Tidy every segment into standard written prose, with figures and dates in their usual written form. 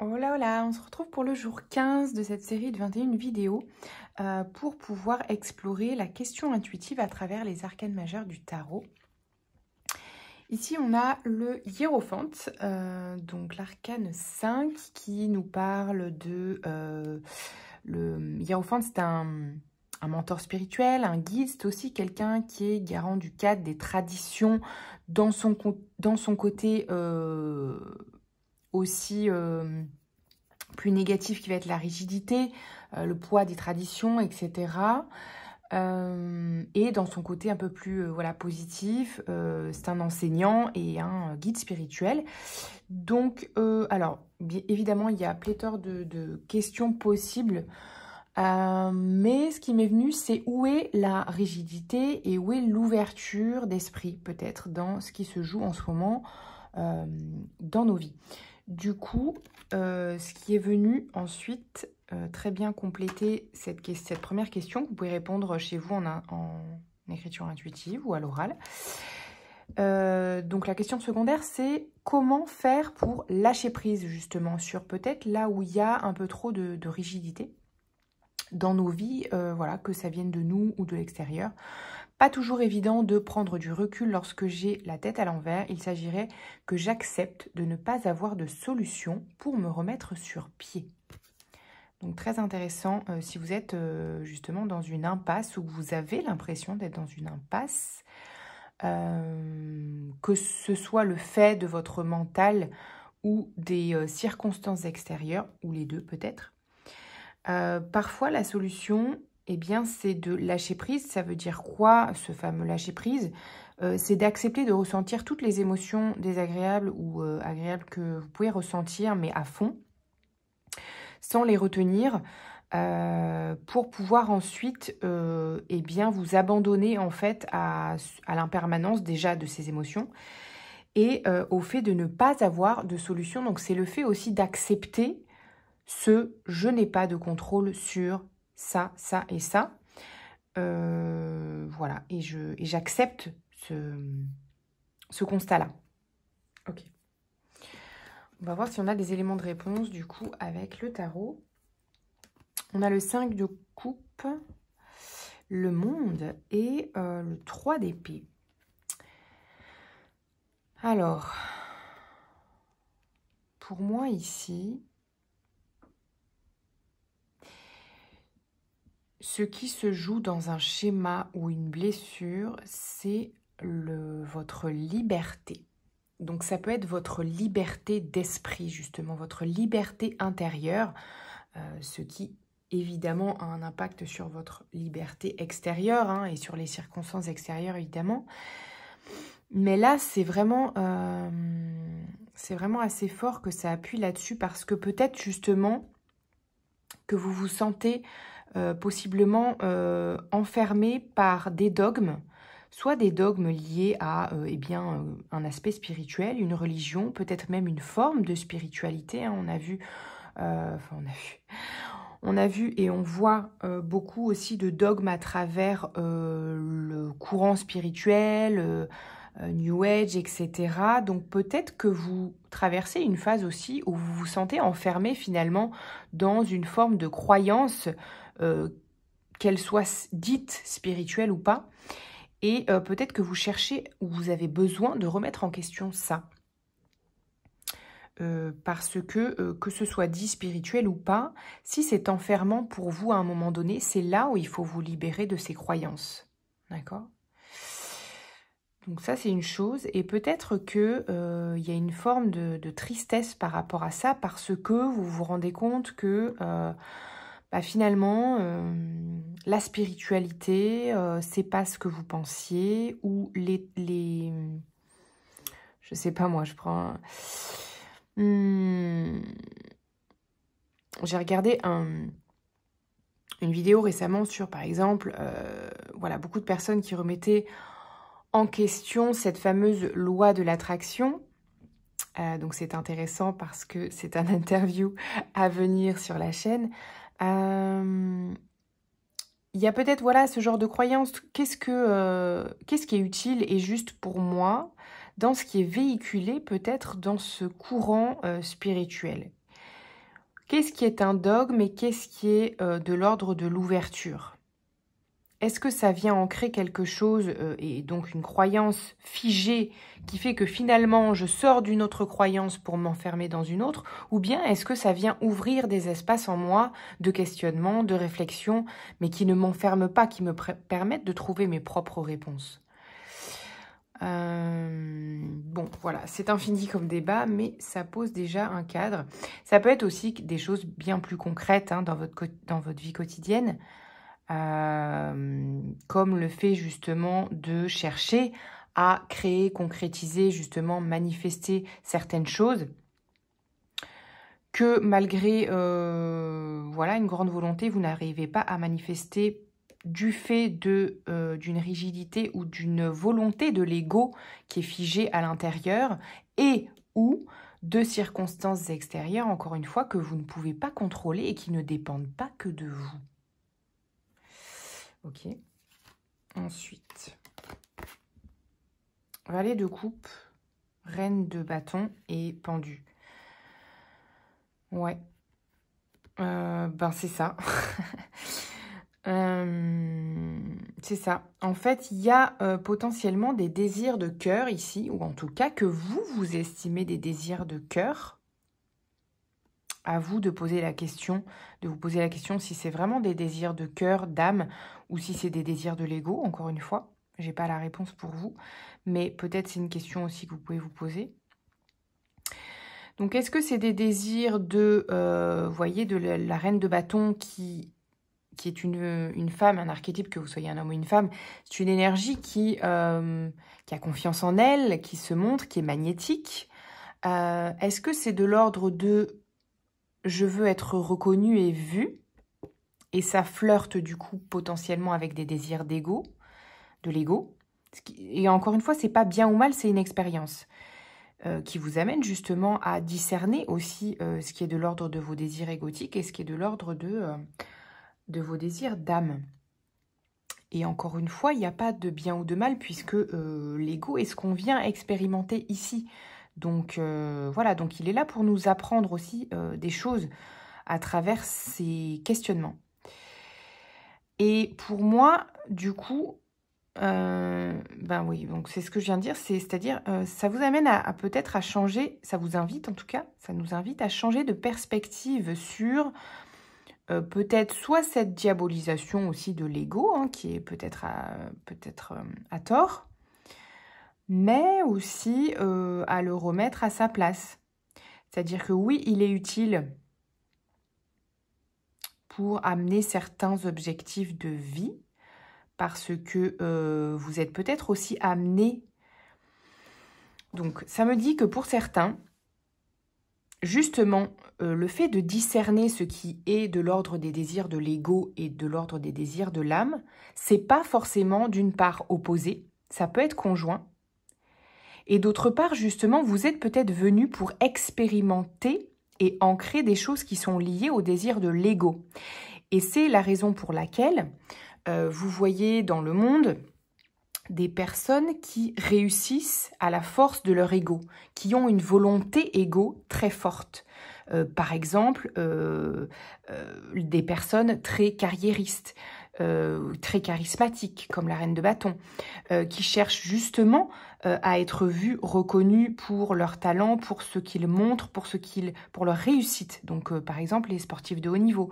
Hola, hola, on se retrouve pour le jour 15 de cette série de 21 vidéos pour pouvoir explorer la question intuitive à travers les arcanes majeures du tarot. Ici, on a le hiérophante, donc l'arcane 5 qui nous parle de... le hiérophante, c'est un mentor spirituel, un guide, c'est aussi quelqu'un qui est garant du cadre des traditions dans son côté aussi plus négatif qui va être la rigidité, le poids des traditions, etc. Et dans son côté un peu plus voilà, positif, c'est un enseignant et un guide spirituel. Donc, alors, bien évidemment, il y a pléthore de questions possibles. Mais ce qui m'est venu, c'est où est la rigidité et où est l'ouverture d'esprit, peut-être, dans ce qui se joue en ce moment dans nos vies. Du coup, ce qui est venu ensuite très bien compléter cette première question, que vous pouvez répondre chez vous en écriture intuitive ou à l'oral. Donc la question secondaire, c'est comment faire pour lâcher prise justement sur peut-être là où il y a un peu trop de rigidité dans nos vies, voilà, que ça vienne de nous ou de l'extérieur. Pas toujours évident de prendre du recul lorsque j'ai la tête à l'envers. Il s'agirait que j'accepte de ne pas avoir de solution pour me remettre sur pied. Donc très intéressant si vous êtes justement dans une impasse ou que vous avez l'impression d'être dans une impasse, que ce soit le fait de votre mental ou des circonstances extérieures, ou les deux peut-être. Parfois la solution, eh bien, c'est de lâcher prise. Ça veut dire quoi, ce fameux lâcher prise? C'est d'accepter de ressentir toutes les émotions désagréables ou agréables que vous pouvez ressentir, mais à fond, sans les retenir, pour pouvoir ensuite eh bien, vous abandonner en fait à l'impermanence déjà de ces émotions et au fait de ne pas avoir de solution. Donc c'est le fait aussi d'accepter je n'ai pas de contrôle sur ça, ça et ça. Voilà, et j'accepte ce constat-là. Ok. On va voir si on a des éléments de réponse, du coup, avec le tarot. On a le 5 de coupe, le monde et le 3 d'épée. Alors, pour moi ici, ce qui se joue dans un schéma ou une blessure, c'est votre liberté. Donc ça peut être votre liberté d'esprit, justement, votre liberté intérieure, ce qui évidemment a un impact sur votre liberté extérieure hein, et sur les circonstances extérieures, évidemment. Mais là, c'est vraiment assez fort que ça appuie là-dessus parce que peut-être justement que vous vous sentez possiblement enfermé par des dogmes, soit des dogmes liés à eh bien, un aspect spirituel, une religion, peut-être même une forme de spiritualité. Hein, on a vu et on voit beaucoup aussi de dogmes à travers le courant spirituel, New Age, etc. Donc peut-être que vous traversez une phase aussi où vous vous sentez enfermé finalement dans une forme de croyance, qu'elle soit dite spirituelle ou pas. Et peut-être que vous cherchez ou vous avez besoin de remettre en question ça. Parce que ce soit dit spirituel ou pas, si c'est enfermant pour vous à un moment donné, c'est là où il faut vous libérer de ces croyances. D'accord ? Donc ça, c'est une chose. Et peut-être qu'il y a une forme de tristesse par rapport à ça parce que vous vous rendez compte que finalement, la spiritualité, c'est pas ce que vous pensiez ou je sais pas moi, je prends... J'ai regardé une vidéo récemment sur, par exemple, voilà, beaucoup de personnes qui remettaient en question cette fameuse loi de l'attraction. Donc c'est intéressant parce que c'est un interview à venir sur la chaîne. Il y a peut-être voilà, ce genre de croyance. Qu'est-ce qui est utile et juste pour moi dans ce qui est véhiculé peut-être dans ce courant spirituel? Qu'est-ce qui est un dogme et qu'est-ce qui est de l'ordre de l'ouverture? Est-ce que ça vient ancrer quelque chose et donc une croyance figée qui fait que finalement je sors d'une autre croyance pour m'enfermer dans une autre? Ou bien est-ce que ça vient ouvrir des espaces en moi de questionnement, de réflexion, mais qui ne m'enferment pas, qui me permettent de trouver mes propres réponses? Bon, voilà, c'est infini comme débat, mais ça pose déjà un cadre. Ça peut être aussi des choses bien plus concrètes hein, dans votre vie quotidienne. Comme le fait justement de chercher à créer, concrétiser, justement manifester certaines choses que malgré voilà, une grande volonté, vous n'arrivez pas à manifester du fait d'une rigidité ou d'une volonté de l'ego qui est figée à l'intérieur et ou de circonstances extérieures, encore une fois, que vous ne pouvez pas contrôler et qui ne dépendent pas que de vous. Ok. Ensuite, valet de coupe, reine de bâton et pendu. Ouais. Ben c'est ça. C'est ça. En fait, il y a potentiellement des désirs de cœur ici, ou en tout cas que vous estimez des désirs de cœur. À vous de poser la question, de vous poser la question si c'est vraiment des désirs de cœur, d'âme, ou si c'est des désirs de l'ego, encore une fois. Je n'ai pas la réponse pour vous, mais peut-être c'est une question aussi que vous pouvez vous poser. Donc, est-ce que c'est des désirs de, voyez, de la reine de bâton qui est une femme, un archétype, que vous soyez un homme ou une femme, c'est une énergie qui a confiance en elle, qui se montre, qui est magnétique. Est-ce que c'est de l'ordre de je veux être reconnue et vue, et ça flirte du coup potentiellement avec des désirs d'ego, de l'ego. Et encore une fois, c'est pas bien ou mal, c'est une expérience qui vous amène justement à discerner aussi ce qui est de l'ordre de vos désirs égotiques et ce qui est de l'ordre de vos désirs d'âme. Et encore une fois, il n'y a pas de bien ou de mal puisque l'ego est ce qu'on vient expérimenter ici. Donc voilà, donc il est là pour nous apprendre aussi des choses à travers ces questionnements. Et pour moi, du coup, ben oui, donc c'est ce que je viens de dire, c'est-à-dire ça vous amène à peut-être à changer, ça vous invite en tout cas, ça nous invite à changer de perspective sur peut-être soit cette diabolisation aussi de l'ego, hein, qui est peut-être à tort, mais aussi à le remettre à sa place. C'est-à-dire que oui, il est utile pour amener certains objectifs de vie, parce que vous êtes peut-être aussi amené. Donc, ça me dit que pour certains, justement, le fait de discerner ce qui est de l'ordre des désirs de l'ego et de l'ordre des désirs de l'âme, c'est pas forcément d'une part opposé, ça peut être conjoint. Et d'autre part, justement, vous êtes peut-être venu pour expérimenter et ancrer des choses qui sont liées au désir de l'ego. Et c'est la raison pour laquelle vous voyez dans le monde des personnes qui réussissent à la force de leur ego, qui ont une volonté égo très forte. Par exemple, des personnes très carriéristes, très charismatiques, comme la reine de bâton, qui cherchent justement à être vues, reconnues pour leur talent, pour ce qu'ils montrent, pour leur réussite. Donc, par exemple, les sportifs de haut niveau,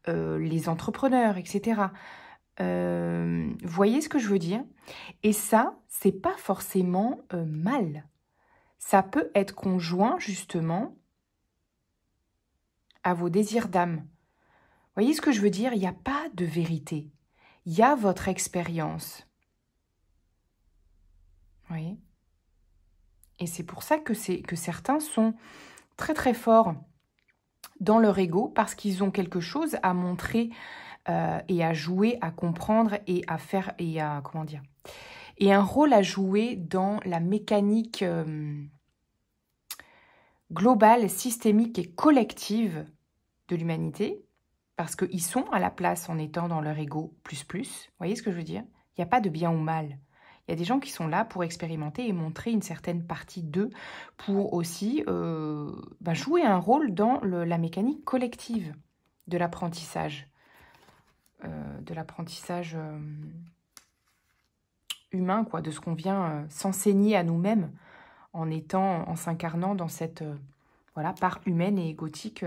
les entrepreneurs, etc. Voyez ce que je veux dire? Et ça, c'est pas forcément mal. Ça peut être conjoint, justement, à vos désirs d'âme. Voyez ce que je veux dire? Il n'y a pas de vérité. Il y a votre expérience. Vous voyez? Et c'est pour ça que certains sont très très forts dans leur ego, parce qu'ils ont quelque chose à montrer et à jouer, à comprendre et à faire, et à, comment dire, et un rôle à jouer dans la mécanique globale, systémique et collective de l'humanité, parce qu'ils sont à la place en étant dans leur ego plus. Vous voyez ce que je veux dire? Il n'y a pas de bien ou mal. Il y a des gens qui sont là pour expérimenter et montrer une certaine partie d'eux, pour aussi jouer un rôle dans la mécanique collective de l'apprentissage. Humain, quoi, de ce qu'on vient s'enseigner à nous-mêmes en s'incarnant dans cette part humaine et égotique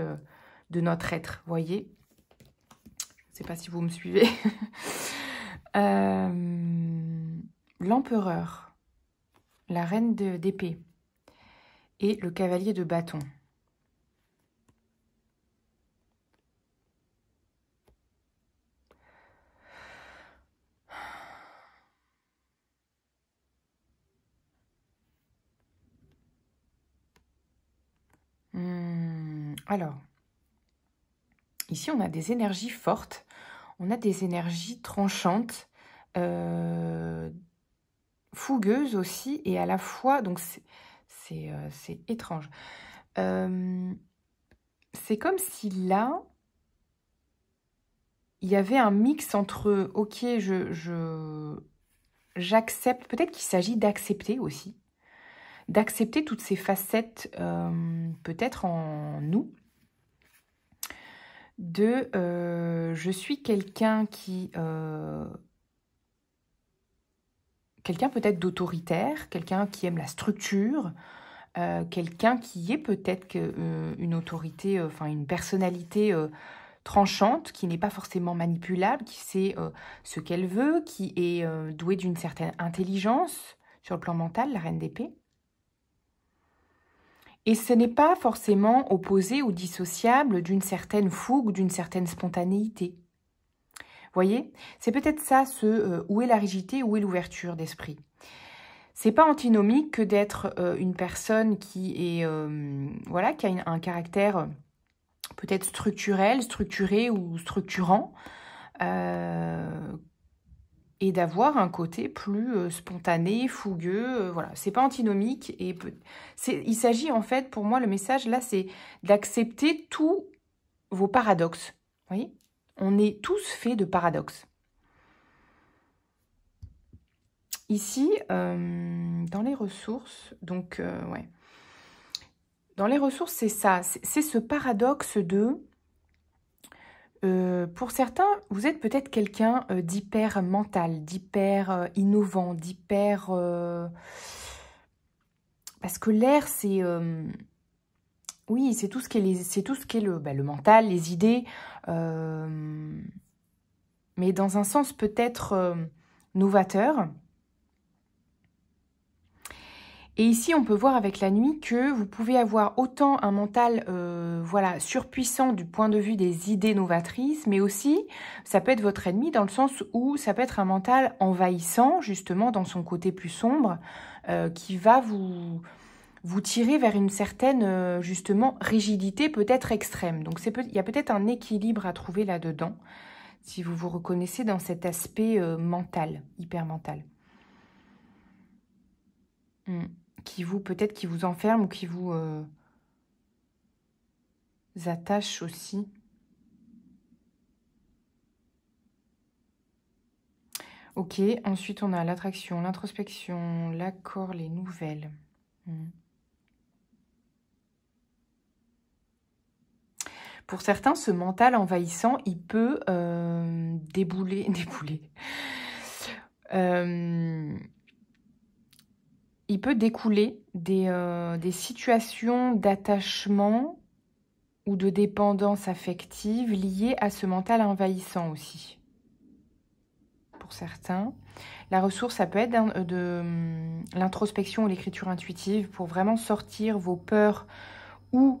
de notre être. Voyez, je ne sais pas si vous me suivez. L'empereur, la reine d'épée et le cavalier de bâton. Alors, ici on a des énergies fortes, on a des énergies tranchantes, fougueuses aussi, et à la fois, donc c'est étrange. C'est comme si là, il y avait un mix entre, ok, j'accepte, peut-être qu'il s'agit d'accepter aussi, d'accepter toutes ces facettes, peut-être en nous, je suis quelqu'un quelqu'un peut-être d'autoritaire, quelqu'un qui aime la structure, quelqu'un qui est peut-être une autorité, une personnalité tranchante, qui n'est pas forcément manipulable, qui sait ce qu'elle veut, qui est douée d'une certaine intelligence sur le plan mental, la reine d'épée. Et ce n'est pas forcément opposé ou dissociable d'une certaine fougue, d'une certaine spontanéité. Voyez, c'est peut-être ça, où est la rigidité, où est l'ouverture d'esprit. C'est pas antinomique que d'être une personne qui est qui a un caractère peut-être structuré ou structurant, et d'avoir un côté plus spontané, fougueux. Voilà, c'est pas antinomique. Il s'agit en fait, pour moi, le message là, c'est d'accepter tous vos paradoxes. Vous voyez ? On est tous faits de paradoxes. Ici, dans les ressources, donc, dans les ressources, c'est ça. C'est ce paradoxe de... pour certains, vous êtes peut-être quelqu'un d'hyper mental, d'hyper innovant, d'hyper... parce que l'air, c'est... oui, c'est tout ce qui est, le mental, les idées, mais dans un sens peut-être novateur. Et ici, on peut voir avec la nuit que vous pouvez avoir autant un mental surpuissant du point de vue des idées novatrices, mais aussi, ça peut être votre ennemi dans le sens où ça peut être un mental envahissant, justement, dans son côté plus sombre, qui va vous tirer vers une certaine, justement, rigidité peut-être extrême. Donc, il y a peut-être un équilibre à trouver là-dedans, si vous vous reconnaissez dans cet aspect mental, hyper mental. Qui vous enferme ou qui vous attache aussi. Ok, ensuite on a l'attraction, l'introspection, l'accord, les nouvelles. Pour certains, ce mental envahissant, il peut débouler. Il peut découler des situations d'attachement ou de dépendance affective liées à ce mental envahissant aussi. Pour certains, la ressource, ça peut être de l'introspection ou l'écriture intuitive pour vraiment sortir vos peurs ou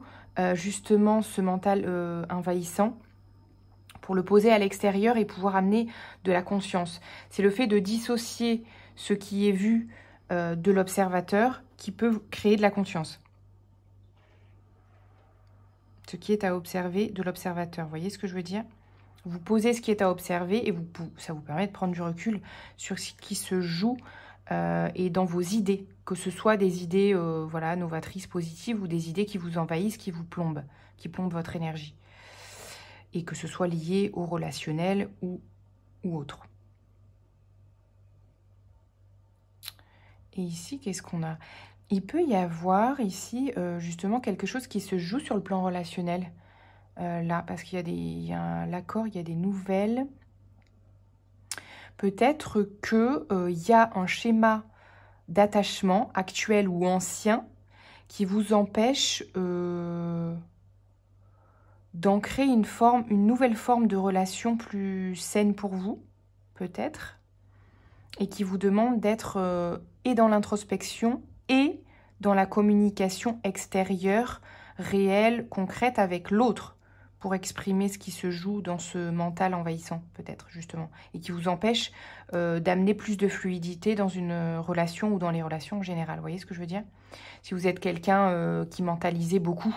justement ce mental envahissant, pour le poser à l'extérieur et pouvoir amener de la conscience. C'est le fait de dissocier ce qui est vu de l'observateur qui peut créer de la conscience. Ce qui est à observer de l'observateur. Vous voyez ce que je veux dire ? Vous posez ce qui est à observer et ça vous permet de prendre du recul sur ce qui se joue et dans vos idées. Que ce soit des idées novatrices, positives ou des idées qui vous envahissent, qui vous plombent, qui plombent votre énergie. Et que ce soit lié au relationnel ou autre. Et ici, qu'est-ce qu'on a? Il peut y avoir ici, justement, quelque chose qui se joue sur le plan relationnel. Là, parce qu'il y a l'accord, il y a des nouvelles. Peut-être qu'il y a un schéma d'attachement actuel ou ancien qui vous empêche d'ancrer une nouvelle forme de relation plus saine pour vous, peut-être, et qui vous demande d'être et dans l'introspection et dans la communication extérieure, réelle, concrète avec l'autre, pour exprimer ce qui se joue dans ce mental envahissant, peut-être, justement, et qui vous empêche d'amener plus de fluidité dans une relation ou dans les relations en général. Vous voyez ce que je veux dire? Si vous êtes quelqu'un qui mentalisez beaucoup,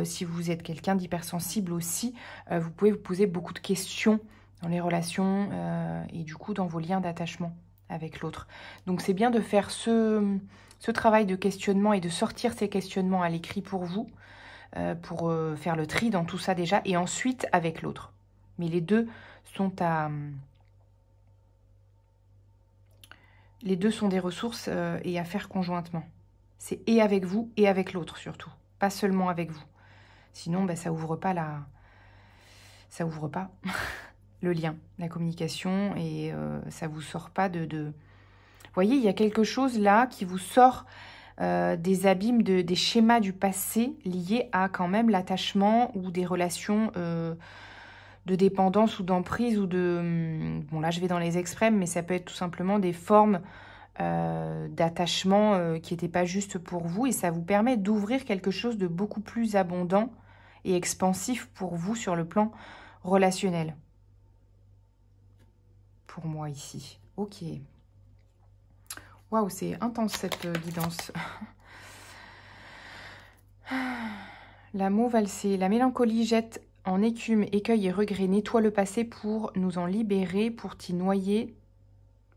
si vous êtes quelqu'un d'hypersensible aussi, vous pouvez vous poser beaucoup de questions dans les relations et du coup dans vos liens d'attachement avec l'autre. Donc c'est bien de faire ce travail de questionnement et de sortir ces questionnements à l'écrit pour vous, pour faire le tri dans tout ça déjà, et ensuite avec l'autre. Mais les deux sont des ressources et à faire conjointement. C'est et avec vous et avec l'autre surtout, pas seulement avec vous. Sinon, ben, ça ouvre pas le lien, la communication, et ça vous sort pas de... Vous voyez, il y a quelque chose là qui vous sort des abîmes, des schémas du passé liés à quand même l'attachement ou des relations de dépendance ou d'emprise ou de... Bon, là, je vais dans les extrêmes, mais ça peut être tout simplement des formes d'attachement qui n'étaient pas juste pour vous, et ça vous permet d'ouvrir quelque chose de beaucoup plus abondant et expansif pour vous sur le plan relationnel. Pour moi ici. Ok. Waouh, c'est intense cette guidance. La mot valsée. La mélancolie jette en écume, écueil et regret, nettoie le passé pour nous en libérer, pour t'y noyer.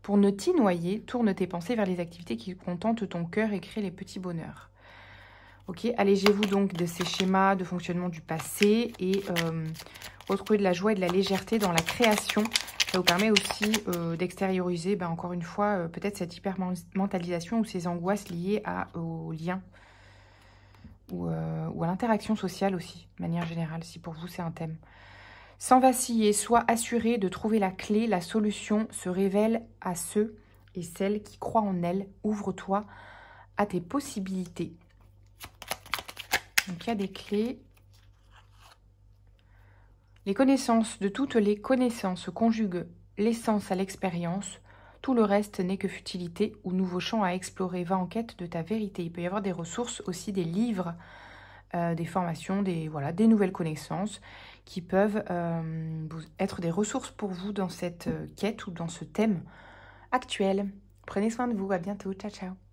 Pour ne t'y noyer, tourne tes pensées vers les activités qui contentent ton cœur et créent les petits bonheurs. Ok, allégez-vous donc de ces schémas de fonctionnement du passé et retrouvez de la joie et de la légèreté dans la création. Ça vous permet aussi d'extérioriser, encore une fois, peut-être cette hypermentalisation ou ces angoisses liées aux liens ou à l'interaction sociale aussi, de manière générale, si pour vous c'est un thème. Sans vaciller, sois assuré de trouver la clé, la solution se révèle à ceux et celles qui croient en elle. Ouvre-toi à tes possibilités. Donc il y a des clés. Les connaissances, de toutes les connaissances conjuguent l'essence à l'expérience. Tout le reste n'est que futilité ou nouveau champ à explorer. Va en quête de ta vérité. Il peut y avoir des ressources aussi, des livres, des formations, des nouvelles connaissances qui peuvent être des ressources pour vous dans cette quête ou dans ce thème actuel. Prenez soin de vous, à bientôt, ciao ciao.